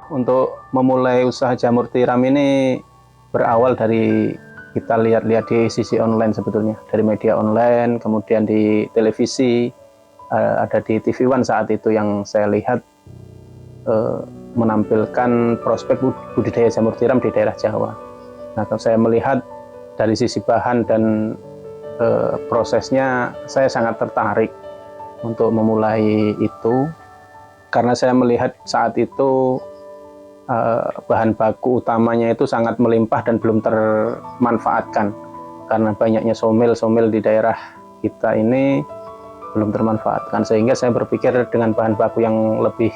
untuk memulai usaha jamur tiram ini berawal dari kita lihat-lihat di sisi online sebetulnya, dari media online, kemudian di televisi, ada di TV One saat itu yang saya lihat menampilkan prospek budidaya jamur tiram di daerah Jawa. Nah, kalau saya melihat dari sisi bahan dan prosesnya, saya sangat tertarik untuk memulai itu, karena saya melihat saat itu bahan baku utamanya itu sangat melimpah dan belum termanfaatkan, karena banyaknya somil di daerah kita ini belum termanfaatkan, sehingga saya berpikir dengan bahan baku yang lebih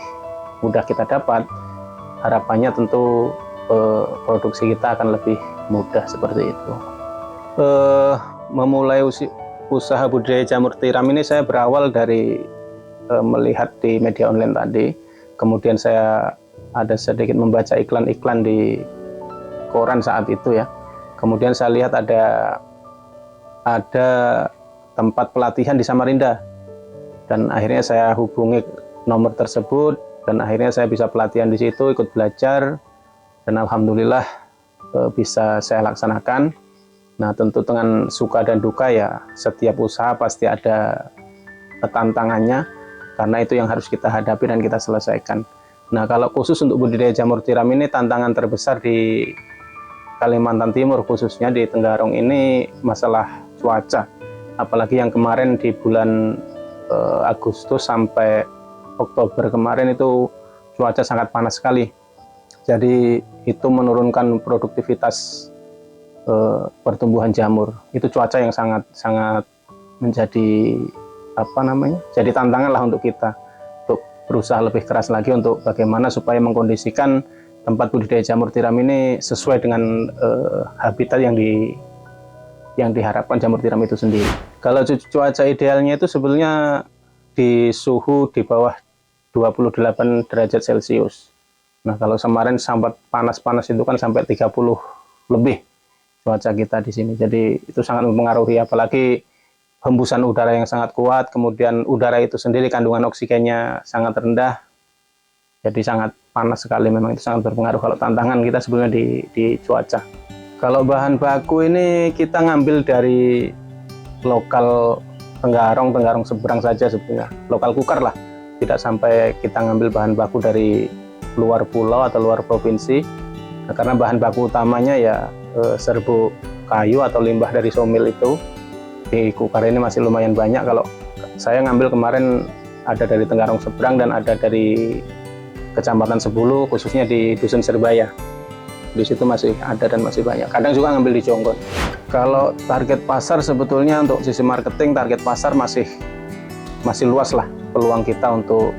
mudah kita dapat, harapannya tentu produksi kita akan lebih mudah seperti itu. Memulai usaha budidaya jamur tiram ini saya berawal dari melihat di media online tadi, kemudian saya ada sedikit membaca iklan-iklan di koran saat itu ya. Kemudian saya lihat ada tempat pelatihan di Samarinda, dan akhirnya saya hubungi nomor tersebut, dan akhirnya saya bisa pelatihan di situ, ikut belajar, dan alhamdulillah bisa saya laksanakan. Nah, tentu dengan suka dan duka ya, setiap usaha pasti ada tantangannya, karena itu yang harus kita hadapi dan kita selesaikan. Nah, kalau khusus untuk budidaya jamur tiram ini, tantangan terbesar di Kalimantan Timur, khususnya di Tenggarong ini, masalah cuaca. Apalagi yang kemarin di bulan Agustus sampai Oktober kemarin itu cuaca sangat panas sekali. Jadi itu menurunkan produktivitas pertumbuhan jamur. Itu cuaca yang sangat menjadi jadi tantangan lah untuk kita, untuk berusaha lebih keras lagi untuk bagaimana supaya mengkondisikan tempat budidaya jamur tiram ini sesuai dengan habitat yang diharapkan jamur tiram itu sendiri. Kalau cuaca idealnya itu sebetulnya di suhu di bawah 28 derajat Celcius. Nah, kalau kemarin sampai panas-panas itu kan sampai 30 lebih cuaca kita di sini. Jadi itu sangat mempengaruhi, apalagi hembusan udara yang sangat kuat, kemudian udara itu sendiri kandungan oksigennya sangat rendah. Jadi sangat panas sekali, memang itu sangat berpengaruh. Kalau tantangan kita sebenarnya di cuaca. Kalau bahan baku ini kita ngambil dari lokal Tenggarong seberang saja sebenarnya, lokal Kukar lah. Tidak sampai kita ngambil bahan baku dari luar pulau atau luar provinsi. Nah, karena bahan baku utamanya ya serbuk kayu atau limbah dari somil itu. Di Kukar ini masih lumayan banyak. Kalau saya ngambil kemarin ada dari Tenggarong seberang dan ada dari Kecamatan Sebulu, khususnya di Dusun Serbaya. Di situ masih ada dan masih banyak. Kadang juga ngambil di Jonggon. Kalau target pasar sebetulnya untuk sisi marketing, target pasar masih luas lah peluang kita untuk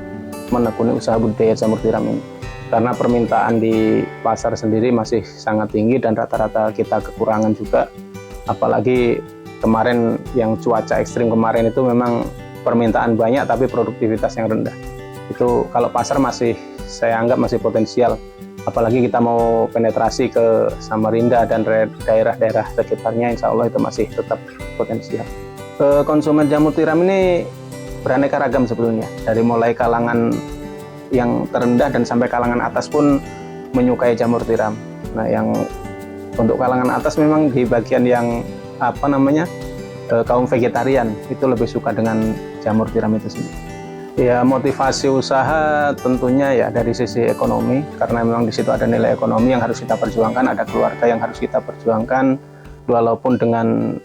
menekuni usaha budidaya jamur tiram ini. Karena permintaan di pasar sendiri masih sangat tinggi dan rata-rata kita kekurangan juga. Apalagi kemarin yang cuaca ekstrim kemarin itu memang permintaan banyak tapi produktivitas yang rendah. Itu kalau pasar masih saya anggap masih potensial. Apalagi kita mau penetrasi ke Samarinda dan daerah-daerah sekitarnya, insya Allah itu masih tetap potensial. Konsumen jamur tiram ini beraneka ragam sebetulnya, dari mulai kalangan yang terendah dan sampai kalangan atas pun menyukai jamur tiram. Nah, yang untuk kalangan atas memang di bagian yang kaum vegetarian itu lebih suka dengan jamur tiram itu sendiri. Ya, motivasi usaha tentunya ya dari sisi ekonomi, karena memang di situ ada nilai ekonomi yang harus kita perjuangkan, ada keluarga yang harus kita perjuangkan, walaupun dengan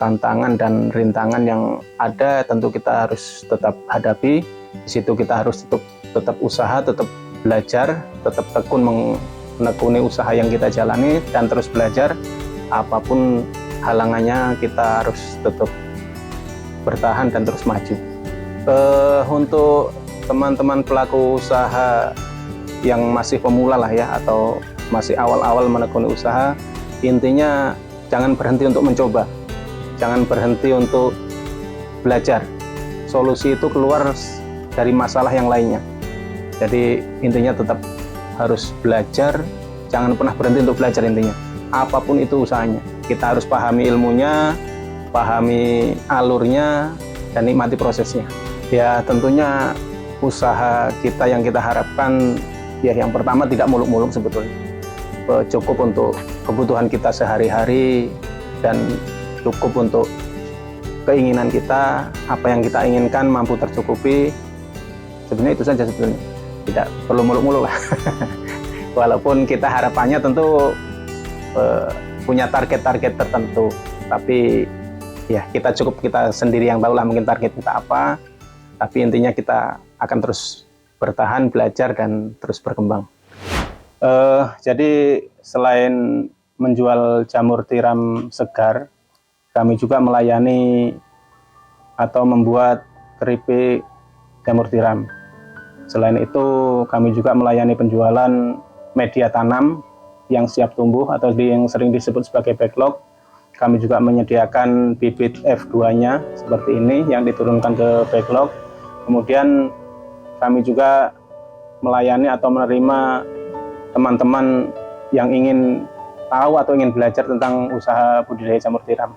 tantangan dan rintangan yang ada, tentu kita harus tetap hadapi. Di situ kita harus tetap usaha, tetap belajar, tetap tekun menekuni usaha yang kita jalani dan terus belajar. Apapun halangannya kita harus tetap bertahan dan terus maju. Untuk teman-teman pelaku usaha yang masih pemula lah ya, atau masih awal-awal menekuni usaha, intinya jangan berhenti untuk mencoba, jangan berhenti untuk belajar. Solusi itu keluar dari masalah yang lainnya. Jadi intinya tetap harus belajar, jangan pernah berhenti untuk belajar. Intinya apapun itu usahanya, kita harus pahami ilmunya, pahami alurnya, dan nikmati prosesnya. Ya, tentunya usaha kita yang kita harapkan Ya, yang pertama tidak muluk-muluk sebetulnya. Cukup untuk kebutuhan kita sehari-hari dan cukup untuk keinginan kita, apa yang kita inginkan mampu tercukupi. Sebenarnya itu saja sebetulnya. Tidak perlu muluk-muluk lah. Walaupun kita harapannya tentu punya target-target tertentu, tapi ya kita sendiri yang tahu lah mungkin target kita apa. Tapi intinya kita akan terus bertahan, belajar, dan terus berkembang. Jadi selain menjual jamur tiram segar, kami juga melayani atau membuat keripik jamur tiram. Selain itu, kami juga melayani penjualan media tanam yang siap tumbuh atau yang sering disebut sebagai backlog. Kami juga menyediakan bibit F2-nya seperti ini yang diturunkan ke backlog. Kemudian kami juga melayani atau menerima teman-teman yang ingin tahu atau ingin belajar tentang usaha budidaya jamur tiram.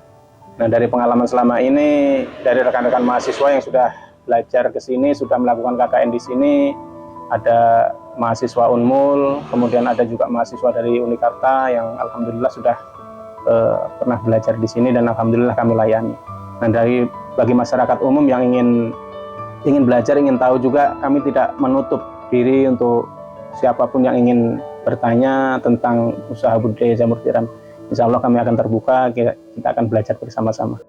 Nah, dari pengalaman selama ini, dari rekan-rekan mahasiswa yang sudah belajar ke sini, sudah melakukan KKN di sini, ada mahasiswa Unmul, kemudian ada juga mahasiswa dari Unikarta yang alhamdulillah sudah pernah belajar di sini dan alhamdulillah kami layani. Nah, bagi masyarakat umum yang ingin belajar, ingin tahu juga, kami tidak menutup diri untuk siapapun yang ingin bertanya tentang usaha budidaya jamur tiram. Insya Allah kami akan terbuka, kita akan belajar bersama-sama.